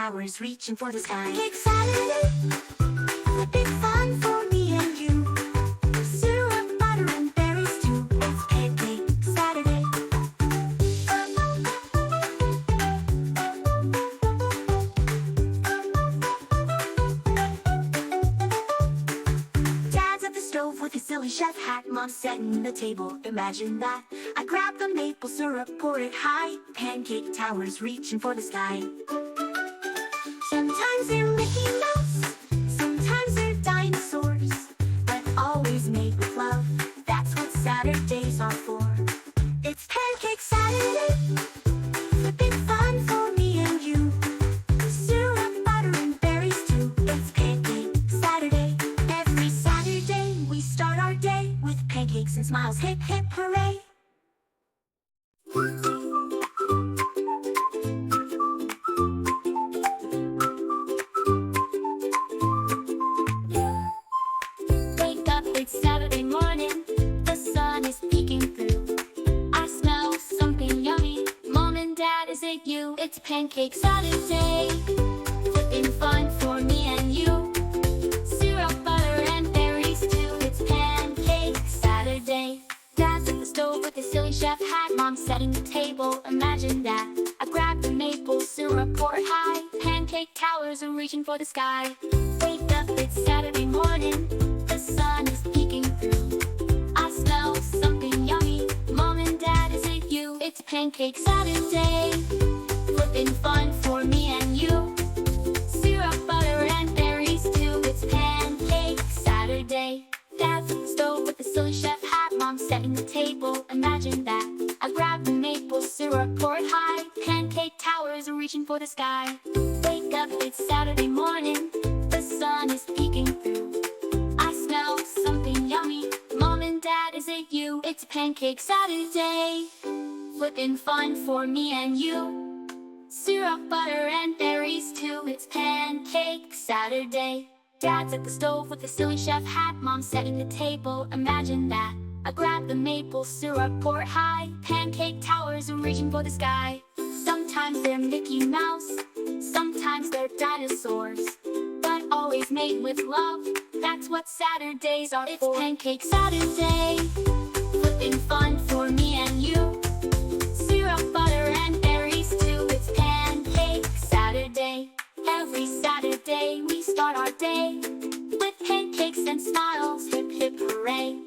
towers reaching for the sky. Pancake Saturday, a big fun for me and you. Syrup, butter, and berries too. It's Pancake Saturday. Dad's at the stove with his silly chef hat. Mom's setting the table, imagine that. I grab the maple syrup, pour it high. Pancake towers reaching for the sky. Sometimes they're Mickey Mouse, sometimes they're dinosaurs, but always made with love. That's what Saturdays are for. It's Pancake Saturday, a big fun for me and you. Syrup, butter, and berries too. It's Pancake Saturday. Every Saturday we start our day with pancakes and smiles. Hip hip hooray! Wake up, it's Saturday morning. The sun is peeking through. I smell something yummy. Mom and Dad, is it you? It's Pancake Saturday. Flipping fun for me and you. Syrup, butter, and berries too. It's Pancake Saturday. Dad's at the stove with his silly chef hat. Mom's setting the table, imagine that. I grab the maple syrup, pour it high. Pancake towers are reaching for the sky. Wake up, it's Saturday morning. The sun is peeking through. I smell something yummy. Mom and Dad, is it you? It's Pancake Saturday. Flipping fun for me and you. Syrup, butter, and berries too. It's Pancake Saturday. Dad's at the stove with the silly chef hat. Mom's setting the table, imagine that. I grab the maple syrup, pour it high. Pancake towers are reaching for the sky. Wake up, it's Saturday morning. The sun is peeking through. I smell something yummy. Mom and Dad, is it you? It's Pancake Saturday. Flipping fun for me and you. Syrup, butter, and berries too. It's Pancake Saturday. Dad's at the stove with the silly chef hat. Mom's setting the table, imagine that. I grab the maple syrup, pour it high. Pancake towers are reaching for the sky. Sometimes they're Mickey Mouse, sometimes they're dinosaurs, but always made with love. That's what Saturdays are for. It's Pancake Saturday. Flipping fun for me and you. Syrup, butter, and berries too. It's Pancake Saturday. Every Saturday we start our day with pancakes and smiles. Hip hip hooray!